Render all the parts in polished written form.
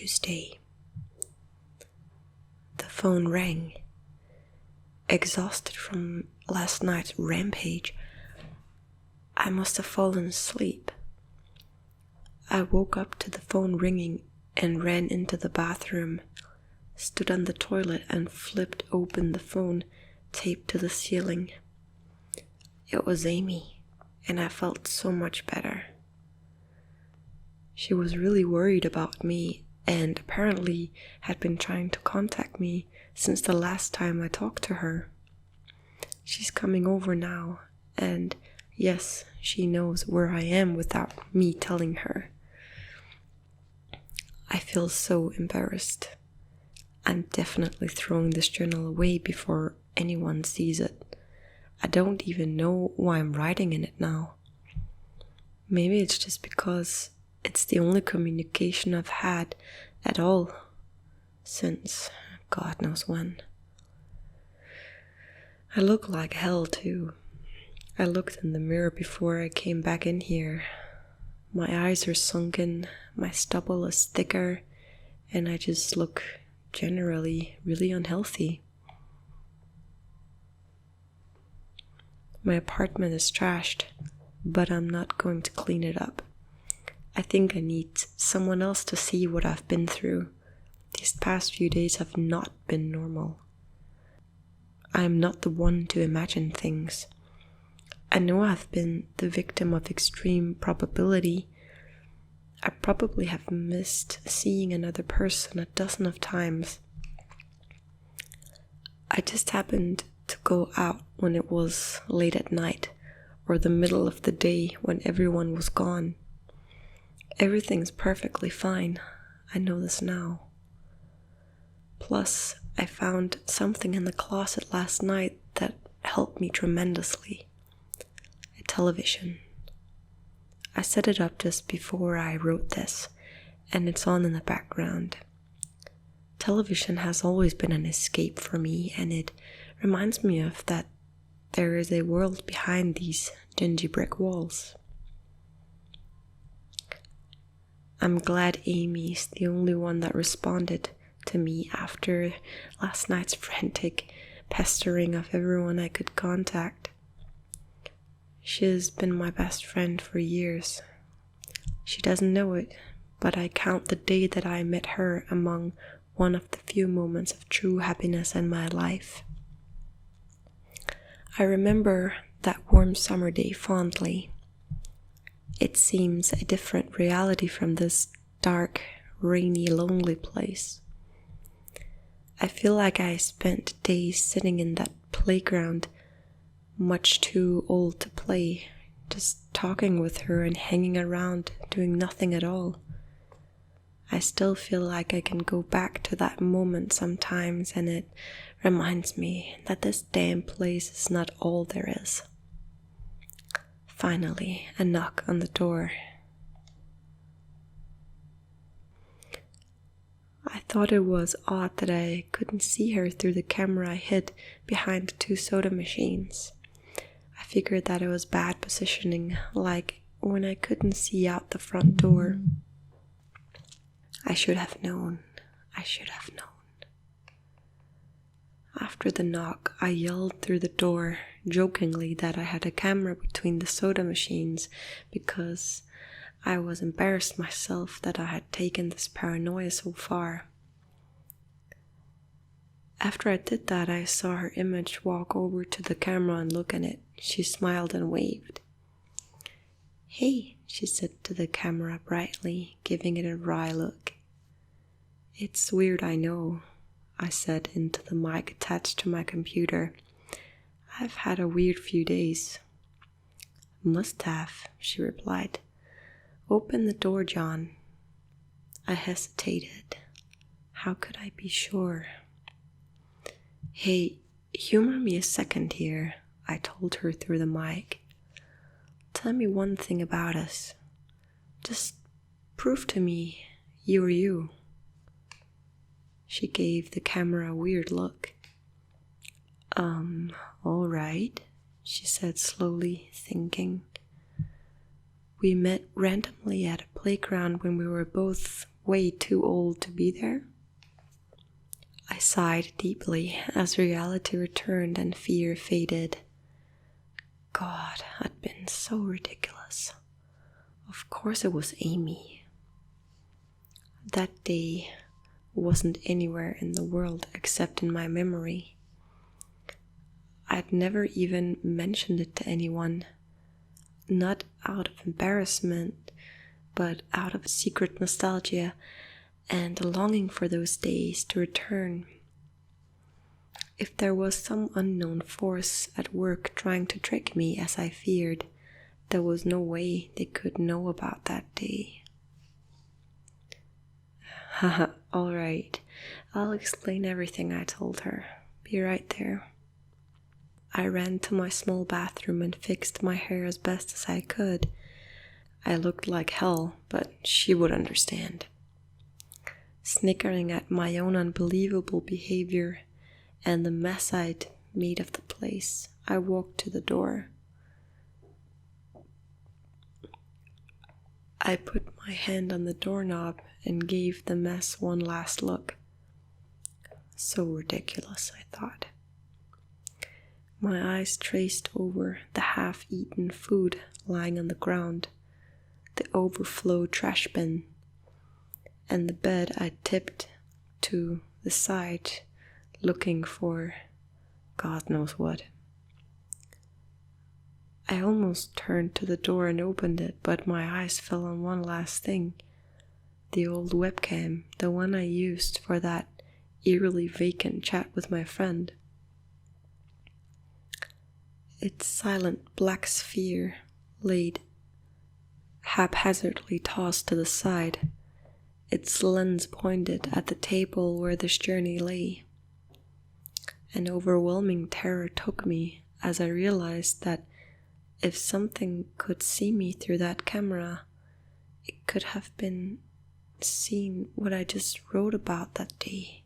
Tuesday. The phone rang. Exhausted from last night's rampage, I must have fallen asleep. I woke up to the phone ringing and ran into the bathroom, stood on the toilet and flipped open the phone taped to the ceiling. It was Amy, and I felt so much better. She was really worried about me and apparently had been trying to contact me since the last time I talked to her. She's coming over now, and yes, she knows where I am without me telling her. I feel so embarrassed. I'm definitely throwing this journal away before anyone sees it. I don't even know why I'm writing in it now. Maybe it's just because it's the only communication I've had at all since God knows when. I look like hell too. I looked in the mirror before I came back in here. My eyes are sunken, my stubble is thicker, and I just look generally really unhealthy. My apartment is trashed, but I'm not going to clean it up. I think I need someone else to see what I've been through. These past few days have not been normal. I am not the one to imagine things. I know I've been the victim of extreme probability. I probably have missed seeing another person a dozen of times. I just happened to go out when it was late at night or the middle of the day when everyone was gone. Everything's perfectly fine. I know this now. Plus, I found something in the closet last night that helped me tremendously. A television. I set it up just before I wrote this, and it's on in the background. Television has always been an escape for me, and it reminds me of that there is a world behind these dingy brick walls. I'm glad Amy's the only one that responded to me after last night's frantic pestering of everyone I could contact. She has been my best friend for years. She doesn't know it, but I count the day that I met her among one of the few moments of true happiness in my life. I remember that warm summer day fondly. It seems a different reality from this dark, rainy, lonely place. I feel like I spent days sitting in that playground, much too old to play, just talking with her and hanging around, doing nothing at all. I still feel like I can go back to that moment sometimes, and it reminds me that this damn place is not all there is. Finally, a knock on the door. I thought it was odd that I couldn't see her through the camera I hid behind the 2 soda machines. I figured that it was bad positioning, like when I couldn't see out the front door. I should have known. After the knock, I yelled through the door, jokingly that I had a camera between the soda machines because I was embarrassed myself that I had taken this paranoia so far. After I did that, I saw her image walk over to the camera and look at it. She smiled and waved. "Hey," she said to the camera brightly, giving it a wry look. "It's weird, I know," I said into the mic attached to my computer. "I've had a weird few days." "Must have," she replied. "Open the door, John." I hesitated. How could I be sure? "Hey, humor me a second here," I told her through the mic. "Tell me one thing about us. Just prove to me you're you." She gave the camera a weird look. All right," she said slowly, thinking. "We met randomly at a playground when we were both way too old to be there? I sighed deeply as reality returned and fear faded. God, I'd been so ridiculous. Of course it was Amy. That day wasn't anywhere in the world except in my memory. I'd never even mentioned it to anyone, not out of embarrassment, but out of secret nostalgia and a longing for those days to return. If there was some unknown force at work trying to trick me as I feared, there was no way they could know about that day. Haha, alright, I'll explain everything, I told her. Be right there. I ran to my small bathroom and fixed my hair as best as I could. I looked like hell, but she would understand. Snickering at my own unbelievable behavior and the mess I'd made of the place, I walked to the door. I put my hand on the doorknob and gave the mess one last look. So ridiculous, I thought. My eyes traced over the half-eaten food lying on the ground, the overflow trash bin, and the bed I tipped to the side, looking for God knows what. I almost turned to the door and opened it, but my eyes fell on one last thing. The old webcam, the one I used for that eerily vacant chat with my friend. Its silent black sphere laid haphazardly tossed to the side, its lens pointed at the table where this journey lay. An overwhelming terror took me as I realized that if something could see me through that camera, it could have been seen what I just wrote about that day.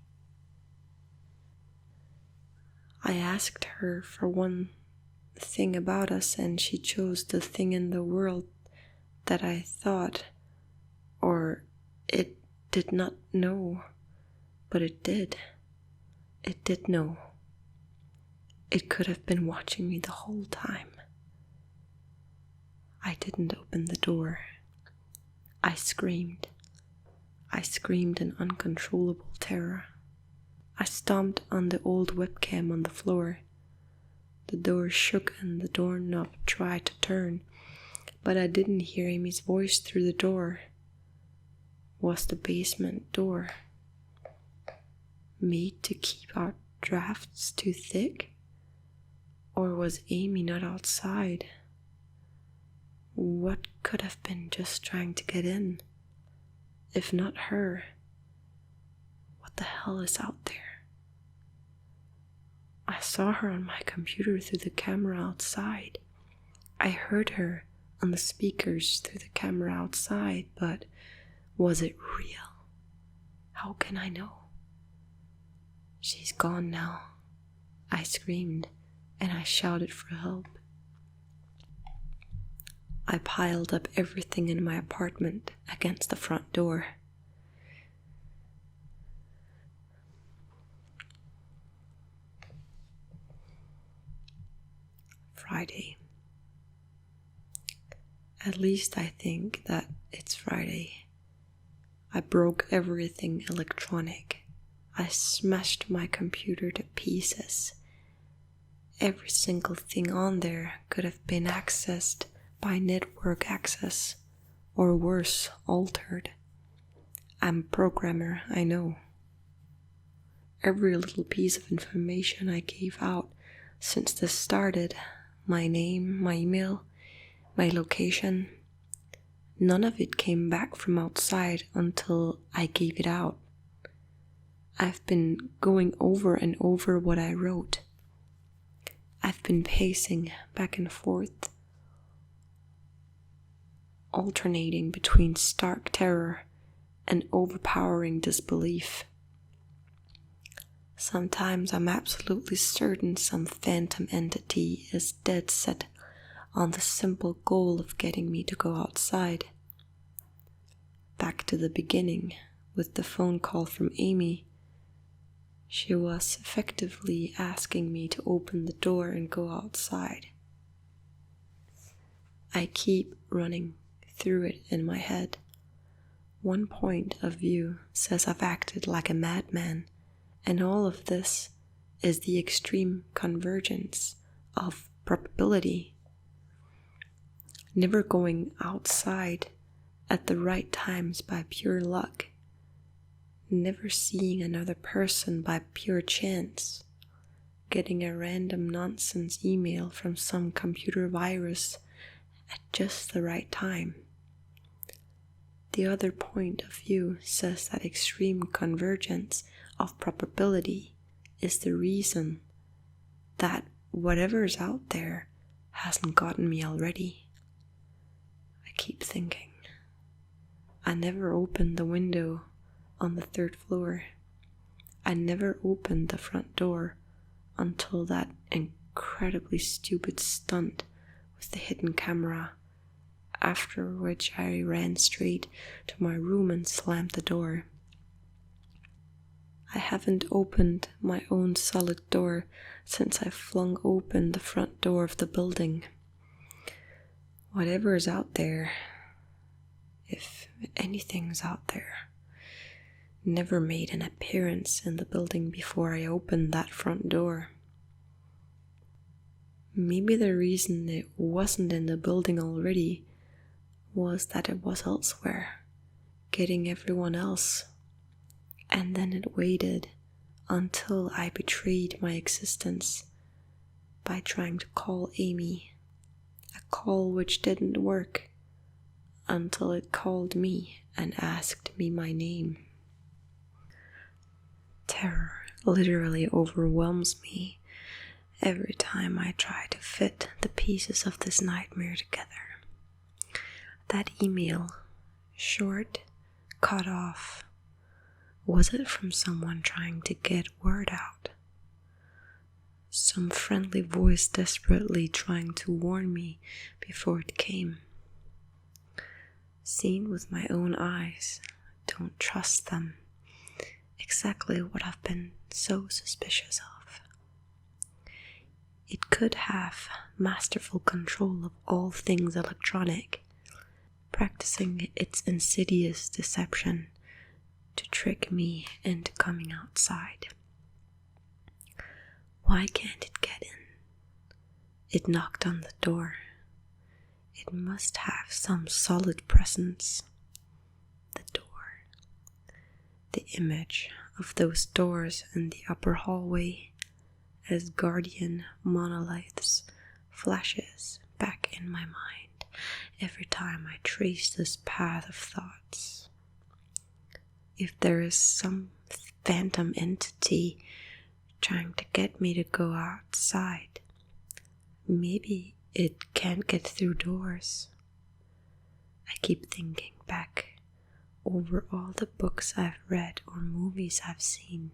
I asked her for one thing about us, and she chose the thing in the world that I thought, or it did not know, but it did. It did know. It could have been watching me the whole time. I didn't open the door. I screamed. I screamed in uncontrollable terror. I stomped on the old webcam on the floor. The door shook and the doorknob tried to turn, but I didn't hear Amy's voice through the door. Was the basement door made to keep out drafts too thick? Or was Amy not outside? What could have been just trying to get in? If not her, what the hell is out there? I saw her on my computer through the camera outside. I heard her on the speakers through the camera outside, but was it real? How can I know? She's gone now, I screamed, and I shouted for help. I piled up everything in my apartment against the front door. Friday. At least I think that it's Friday. I broke everything electronic. I smashed my computer to pieces. Every single thing on there could have been accessed by network access, or worse, altered. I'm a programmer, I know. Every little piece of information I gave out since this started, my name, my email, my location, none of it came back from outside until I gave it out. I've been going over and over what I wrote. I've been pacing back and forth, alternating between stark terror and overpowering disbelief. Sometimes I'm absolutely certain some phantom entity is dead set on the simple goal of getting me to go outside. back to the beginning with the phone call from Amy. She was effectively asking me to open the door and go outside. I keep running through it in my head. One point of view says I've acted like a madman, and all of this is the extreme convergence of probability. Never going outside at the right times by pure luck. Never seeing another person by pure chance. Getting a random nonsense email from some computer virus at just the right time. The other point of view says that extreme convergence of probability is the reason that whatever's out there hasn't gotten me already. I keep thinking. I never opened the window on the 3rd floor. I never opened the front door until that incredibly stupid stunt with the hidden camera, after which I ran straight to my room and slammed the door. I haven't opened my own solid door since I flung open the front door of the building. Whatever is out there, if anything's out there, never made an appearance in the building before I opened that front door. Maybe the reason it wasn't in the building already was that it was elsewhere, getting everyone else, and then it waited until I betrayed my existence by trying to call Amy, a call which didn't work until it called me and asked me my name. Terror literally overwhelms me every time I try to fit the pieces of this nightmare together. That email, short, cut off, was it from someone trying to get word out? Some friendly voice desperately trying to warn me before it came? Seen with my own eyes, don't trust them. Exactly what I've been so suspicious of. It could have masterful control of all things electronic, practicing its insidious deception to trick me into coming outside. Why can't it get in? It knocked on the door. It must have some solid presence. The door. The image of those doors in the upper hallway as guardian monoliths flashes back in my mind every time I trace this path of thoughts. If there is some phantom entity trying to get me to go outside, maybe it can't get through doors. I keep thinking back over all the books I've read or movies I've seen,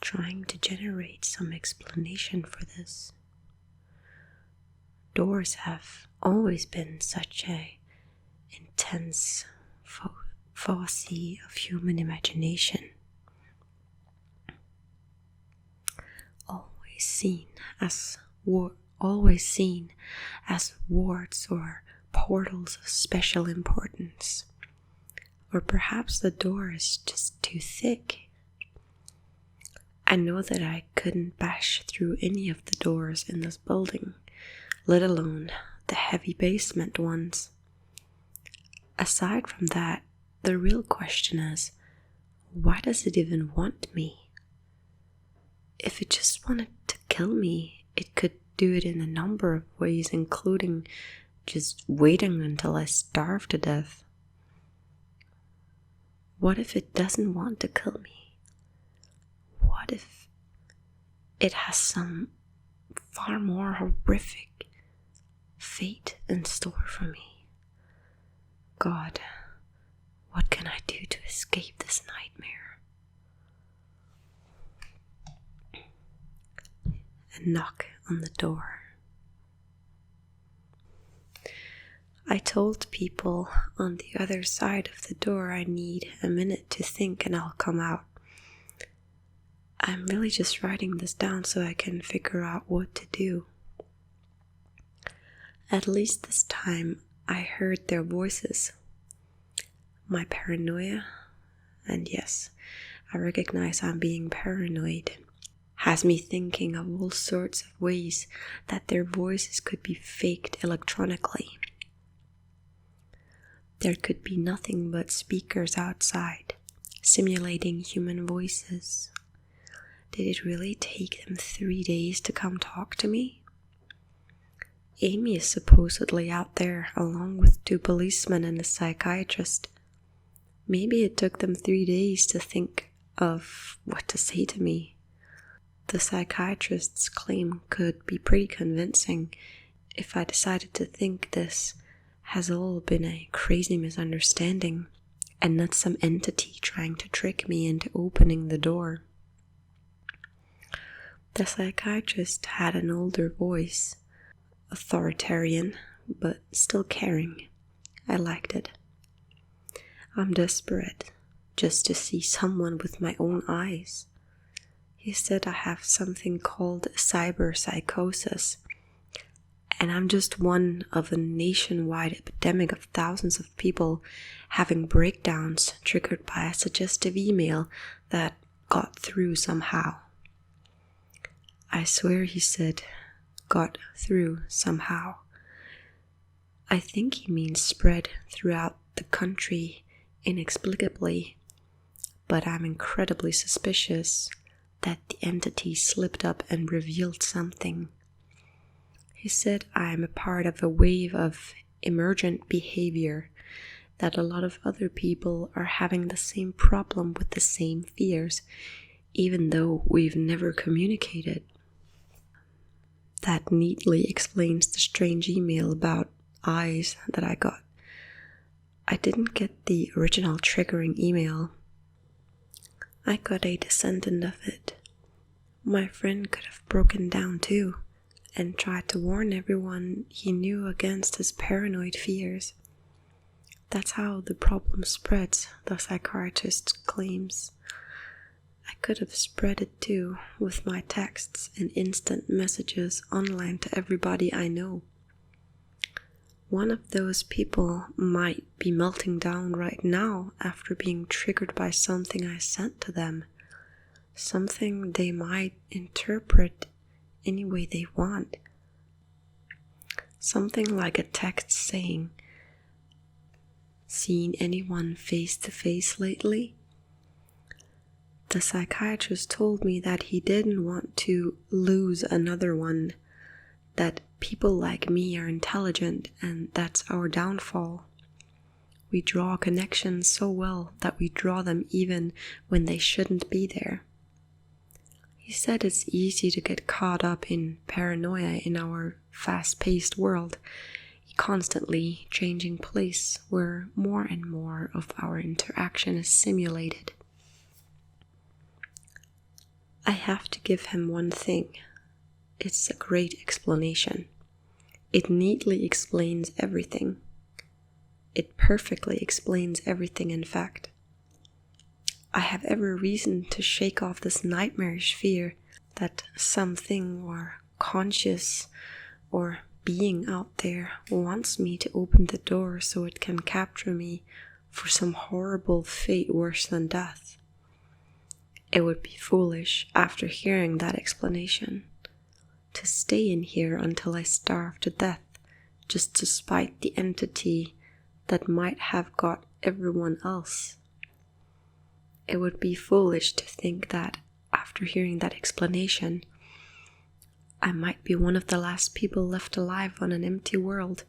trying to generate some explanation for this. Doors have always been such a intense foci of human imagination, always seen as wards or portals of special importance. Or perhaps the door is just too thick. I know that I couldn't bash through any of the doors in this building, let alone the heavy basement ones. Aside from that, the real question is, why does it even want me? If it just wanted to kill me, it could do it in a number of ways, including just waiting until I starve to death. What if it doesn't want to kill me? What if it has some far more horrific fate in store for me? God, what can I do to escape this nightmare? A knock on the door. I told people on the other side of the door I need a minute to think and I'll come out. I'm really just writing this down so I can figure out what to do. At least this time I heard their voices. My paranoia, and yes, I recognize I'm being paranoid, has me thinking of all sorts of ways that their voices could be faked electronically. There could be nothing but speakers outside, simulating human voices. Did it really take them 3 days to come talk to me? Amy is supposedly out there along with 2 policemen and a psychiatrist. Maybe it took them 3 days to think of what to say to me. The psychiatrist's claim could be pretty convincing if I decided to think this has all been a crazy misunderstanding and not some entity trying to trick me into opening the door. The psychiatrist had an older voice, authoritarian, but still caring. I liked it. I'm desperate just to see someone with my own eyes. He said I have something called cyber psychosis, and I'm just one of a nationwide epidemic of thousands of people having breakdowns triggered by a suggestive email that got through somehow. I swear he said, got through somehow. I think he means spread throughout the country inexplicably, but I'm incredibly suspicious that the entity slipped up and revealed something. He said I am a part of a wave of emergent behavior, that a lot of other people are having the same problem with the same fears, even though we've never communicated. That neatly explains the strange email about eyes that I got. I didn't get the original triggering email. I got a descendant of it. My friend could have broken down too and tried to warn everyone he knew against his paranoid fears. That's how the problem spreads, the psychiatrist claims. I could have spread it too with my texts and instant messages online to everybody I know. One of those people might be melting down right now after being triggered by something I sent to them, something they might interpret any way they want. Something like a text saying, "Seen anyone face to face lately?" The psychiatrist told me that he didn't want to lose another one, that people like me are intelligent and that's our downfall. We draw connections so well that we draw them even when they shouldn't be there. He said it's easy to get caught up in paranoia in our fast-paced world, a constantly changing place where more and more of our interaction is simulated. I have to give him one thing. It's a great explanation. It neatly explains everything. It perfectly explains everything, in fact. I have every reason to shake off this nightmarish fear that something or conscious or being out there wants me to open the door so it can capture me for some horrible fate worse than death. It would be foolish, after hearing that explanation, to stay in here until I starve to death just to spite the entity that might have got everyone else. It would be foolish to think that, after hearing that explanation, I might be one of the last people left alive on an empty world,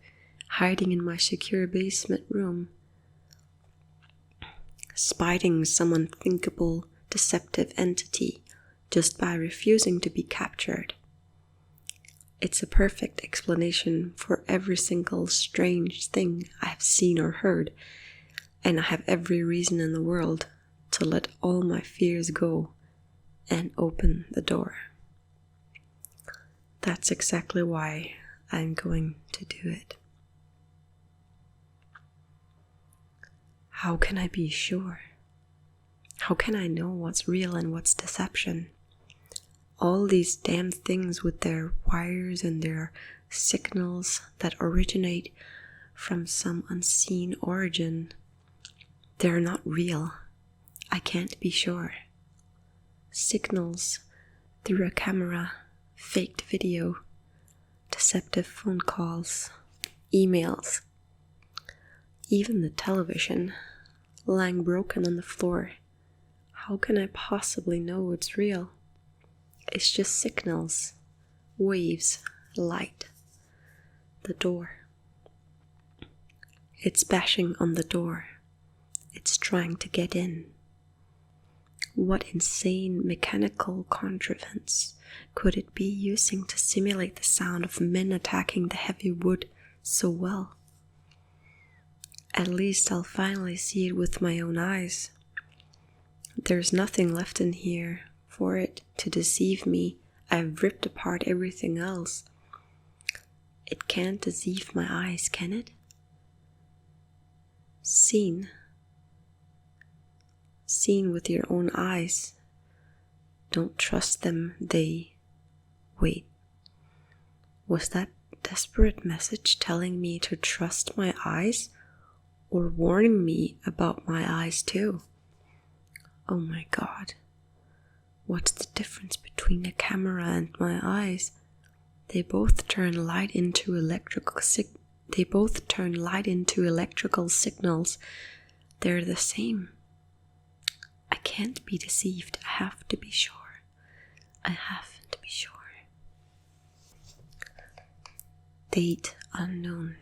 hiding in my secure basement room, spiting some unthinkable, deceptive entity just by refusing to be captured. It's a perfect explanation for every single strange thing I have seen or heard, and I have every reason in the world to let all my fears go and open the door. That's exactly why I'm going to do it. How can I be sure? How can I know what's real and what's deception? All these damn things with their wires and their signals that originate from some unseen origin, they're not real. I can't be sure. Signals through a camera, faked video, deceptive phone calls, emails, even the television lying broken on the floor. How can I possibly know it's real? It's just signals, waves, light. The door. It's bashing on the door. It's trying to get in. What insane mechanical contrivance could it be using to simulate the sound of men attacking the heavy wood so well? At least I'll finally see it with my own eyes. There's nothing left in here for it to deceive me. I've ripped apart everything else. It can't deceive my eyes, can it? Seen with your own eyes. Don't trust them, Wait. Was that desperate message telling me to trust my eyes? Or warning me about my eyes too? Oh my God. What's the difference between a camera and my eyes? They both turn light into electrical signals. They're the same. I can't be deceived. I have to be sure. Date unknown.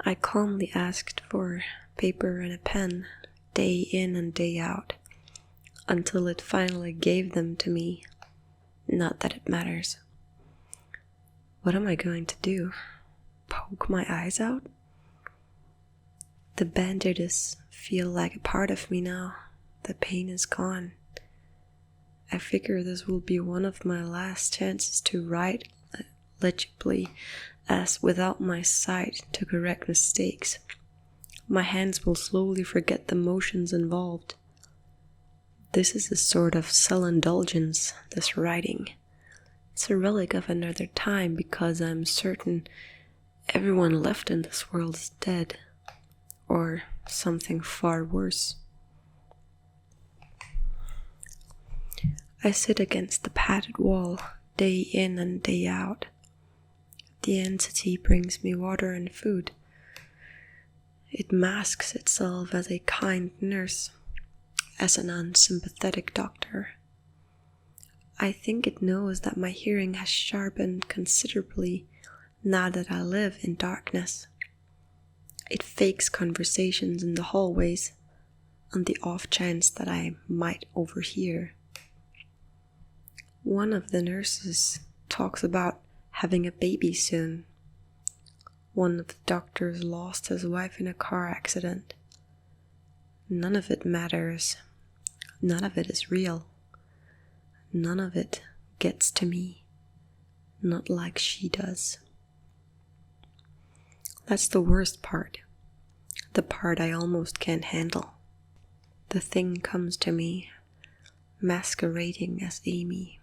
I calmly asked for paper and a pen, day in and day out, until it finally gave them to me. Not that it matters. What am I going to do? Poke my eyes out? The bandages feel like a part of me now. The pain is gone. I figure this will be one of my last chances to write legibly, as without my sight to correct mistakes. My hands will slowly forget the motions involved. This is a sort of self-indulgence, this writing. It's a relic of another time because I'm certain everyone left in this world is dead, or something far worse. I sit against the padded wall, day in and day out. The entity brings me water and food. It masks itself as a kind nurse, as an unsympathetic doctor. I think it knows that my hearing has sharpened considerably now that I live in darkness. It fakes conversations in the hallways on the off chance that I might overhear. One of the nurses talks about having a baby soon. One of the doctors lost his wife in a car accident. None of it matters. None of it is real. None of it gets to me. Not like she does. That's the worst part. The part I almost can't handle. The thing comes to me, masquerading as Amy.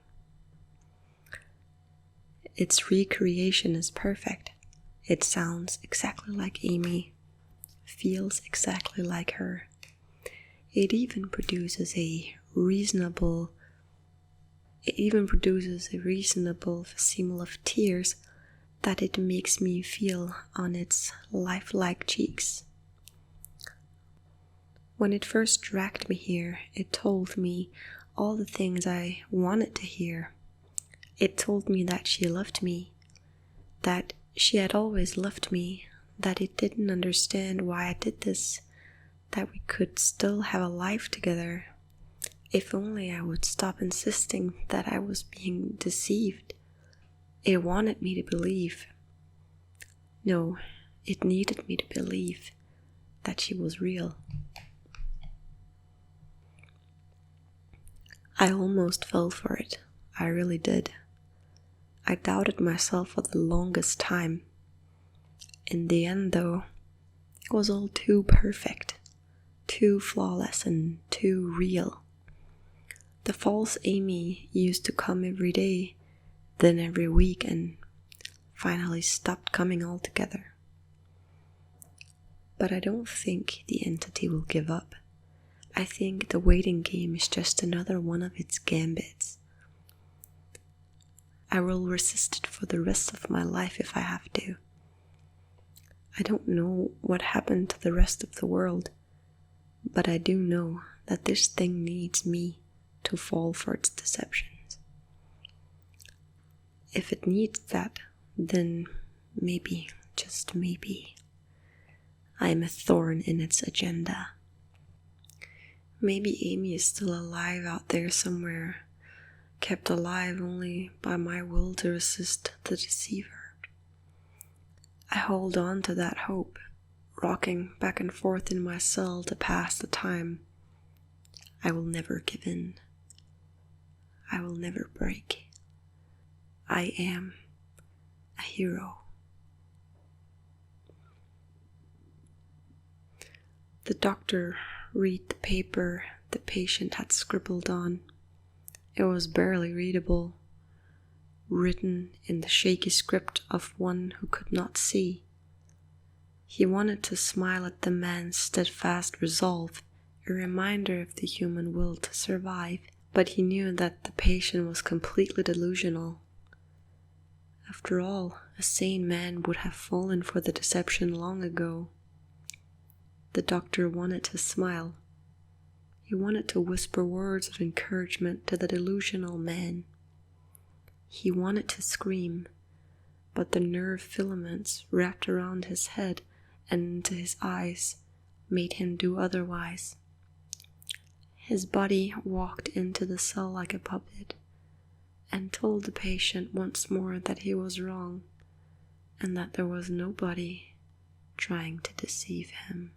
Its recreation is perfect. It sounds exactly like Amy, feels exactly like her. It even produces a reasonable facsimile of tears that it makes me feel on its lifelike cheeks. When it first dragged me here, it told me all the things I wanted to hear. It told me that she loved me, that she had always loved me, that it didn't understand why I did this, that we could still have a life together. If only I would stop insisting that I was being deceived. It wanted me to believe. No, it needed me to believe that she was real. I almost fell for it. I really did. I doubted myself for the longest time. In the end, though, was all too perfect, too flawless and too real. The false Amy used to come every day, then every week, and finally stopped coming altogether. But I don't think the entity will give up. I think the waiting game is just another one of its gambits. I will resist it for the rest of my life if I have to. I don't know what happened to the rest of the world, but I do know that this thing needs me to fall for its deceptions. If it needs that, then maybe, just maybe, I am a thorn in its agenda. Maybe Amy is still alive out there somewhere, kept alive only by my will to resist the deceiver. I hold on to that hope, rocking back and forth in my cell to pass the time. I will never give in. I will never break. I am a hero. The doctor read the paper the patient had scribbled on. It was barely readable, written in the shaky script of one who could not see. He wanted to smile at the man's steadfast resolve, a reminder of the human will to survive, but he knew that the patient was completely delusional. After all, a sane man would have fallen for the deception long ago. The doctor wanted to smile. He wanted to whisper words of encouragement to the delusional man. He wanted to scream, but the nerve filaments wrapped around his head and into his eyes made him do otherwise. His body walked into the cell like a puppet and told the patient once more that he was wrong and that there was nobody trying to deceive him.